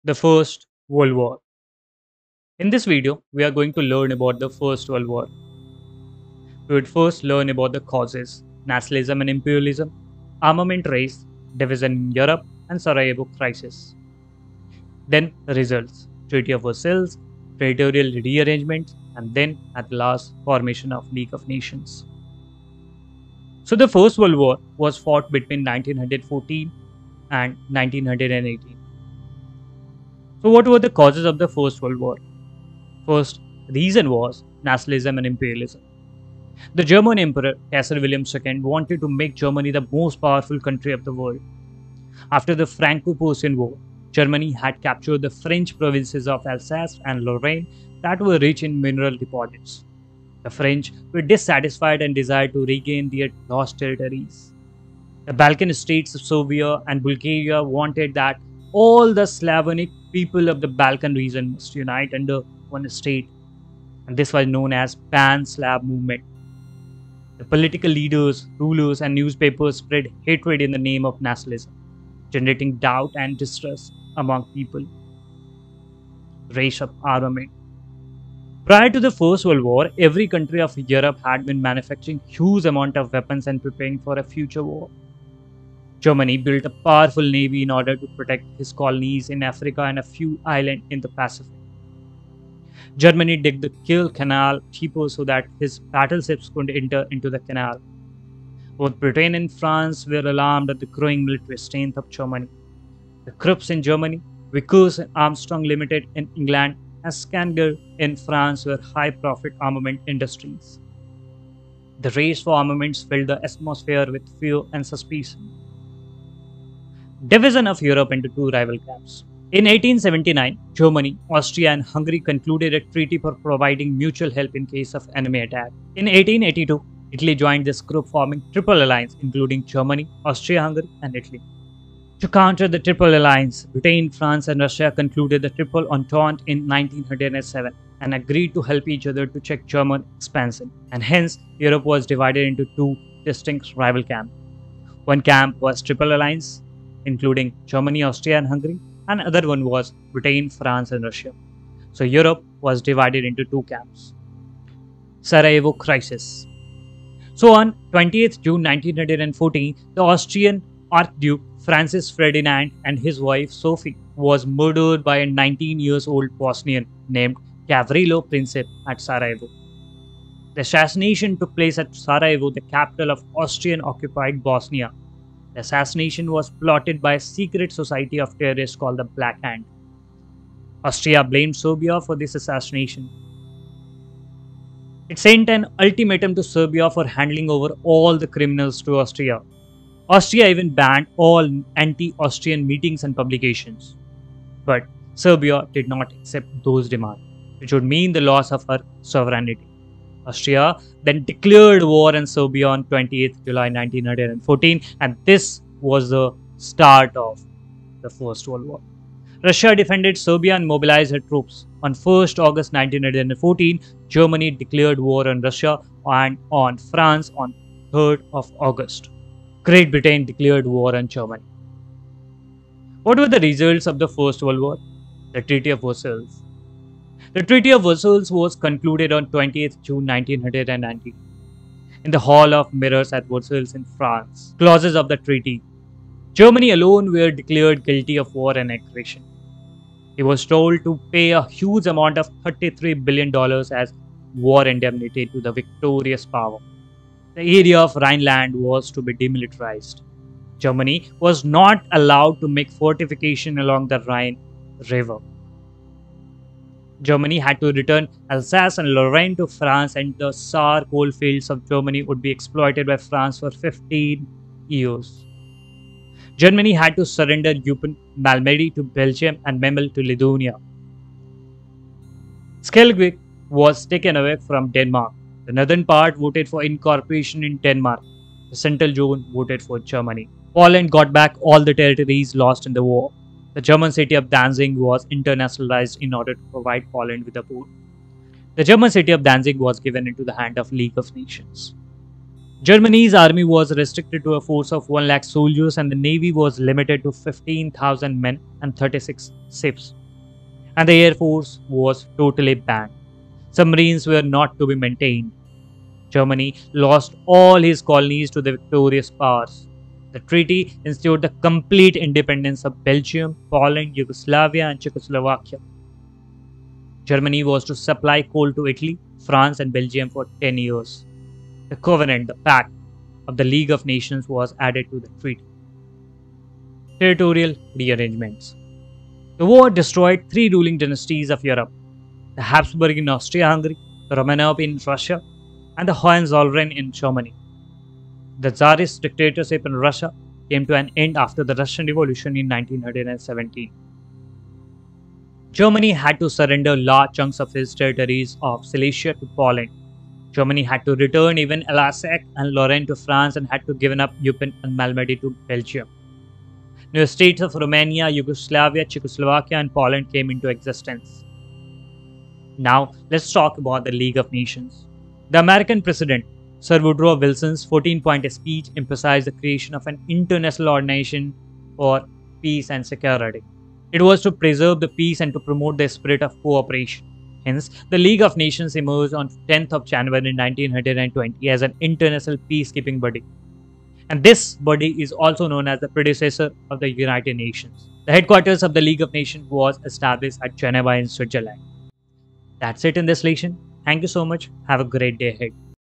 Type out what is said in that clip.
The First World War. In this video, we are going to learn about the First World War. We would first learn about the causes, nationalism and imperialism, armament race, division in Europe, and Sarajevo crisis. Then the results, Treaty of Versailles, territorial rearrangements, and then at last formation of League of Nations. So the First World War was fought between 1914 and 1918. So what were the causes of the First World War? First reason was nationalism and imperialism. The German Emperor Kaiser William II wanted to make Germany the most powerful country of the world. After the Franco-Prussian War, Germany had captured the French provinces of Alsace and Lorraine that were rich in mineral deposits. The French were dissatisfied and desired to regain their lost territories. The Balkan states of Serbia and Bulgaria wanted that all the Slavonic people of the Balkan region must unite under one state, and this was known as Pan-Slav movement. The political leaders, rulers, and newspapers spread hatred in the name of nationalism, generating doubt and distrust among people. Race of armament. Prior to the First World War, every country of Europe had been manufacturing huge amount of weapons and preparing for a future war. Germany built a powerful navy in order to protect his colonies in Africa and a few islands in the Pacific. Germany dug the Kiel Canal deeper so that his battleships could enter into the canal. Both Britain and France were alarmed at the growing military strength of Germany. The Krupps in Germany, Vickers and Armstrong Limited in England, and Schneider in France were high-profit armament industries. The race for armaments filled the atmosphere with fear and suspicion. Division of Europe into two rival camps. In 1879, Germany, Austria, and Hungary concluded a treaty for providing mutual help in case of enemy attack. In 1882, Italy joined this group, forming Triple Alliance, including Germany, Austria-Hungary, and Italy. To counter the Triple Alliance, Britain, France, and Russia concluded the Triple Entente in 1907 and agreed to help each other to check German expansion, and hence Europe was divided into two distinct rival camps. One camp was Triple Alliance, including Germany, Austria, and Hungary, and another one was Britain, France, and Russia. So Europe was divided into two camps. Sarajevo crisis. So on 20th June 1914, the Austrian Archduke Francis Ferdinand and his wife Sophie was murdered by a 19-year-old Bosnian named Gavrilo Princip at Sarajevo. The assassination took place at Sarajevo, the capital of Austrian-occupied Bosnia. The assassination was plotted by a secret society of terrorists called the Black Hand. Austria blamed Serbia for this assassination. It sent an ultimatum to Serbia for handing over all the criminals to Austria. Austria even banned all anti-Austrian meetings and publications. But Serbia did not accept those demands, which would mean the loss of her sovereignty. Austria then declared war on Serbia on 28th July 1914, and this was the start of the First World War. Russia defended Serbia and mobilized her troops. On 1st August 1914, Germany declared war on Russia and on France on 3rd of August. Great Britain declared war on Germany. What were the results of the First World War? The Treaty of Versailles. The Treaty of Versailles was concluded on 20th June 1919 in the Hall of Mirrors at Versailles in France. Clauses of the treaty. Germany alone were declared guilty of war and aggression. He was told to pay a huge amount of $33 billion as war indemnity to the victorious power. The area of Rhineland was to be demilitarized. Germany was not allowed to make fortification along the Rhine River. Germany had to return Alsace and Lorraine to France, and the Saar coalfields of Germany would be exploited by France for 15 years. Germany had to surrender Eupen, Malmedy to Belgium, and Memel to Lithuania. Schleswig was taken away from Denmark. The northern part voted for incorporation in Denmark. The central zone voted for Germany. Poland got back all the territories lost in the war. The German city of Danzig was internationalized in order to provide Poland with a port. The German city of Danzig was given into the hand of League of Nations. Germany's army was restricted to a force of 1 lakh soldiers and the navy was limited to 15,000 men and 36 ships. And the air force was totally banned. Submarines were not to be maintained. Germany lost all his colonies to the victorious powers. The treaty ensured the complete independence of Belgium, Poland, Yugoslavia, and Czechoslovakia. Germany was to supply coal to Italy, France, and Belgium for 10 years. The covenant, the pact of the League of Nations was added to the treaty. Territorial rearrangements. The war destroyed three ruling dynasties of Europe: the Habsburg in Austria-Hungary, the Romanov in Russia, and the Hohenzollern in Germany. The Tsarist dictatorship in Russia came to an end after the Russian Revolution in 1917. Germany had to surrender large chunks of its territories of Silesia to Poland. Germany had to return even Alsace and Lorraine to France and had to give up Eupen and Malmedy to Belgium. New states of Romania, Yugoslavia, Czechoslovakia, and Poland came into existence. Now, let's talk about the League of Nations. The American President, Sir Woodrow Wilson's 14-point speech emphasized the creation of an international organization for peace and security. It was to preserve the peace and to promote the spirit of cooperation. Hence, the League of Nations emerged on 10th of January 1920 as an international peacekeeping body. And this body is also known as the predecessor of the United Nations. The headquarters of the League of Nations was established at Geneva in Switzerland. That's it in this lesson. Thank you so much. Have a great day ahead.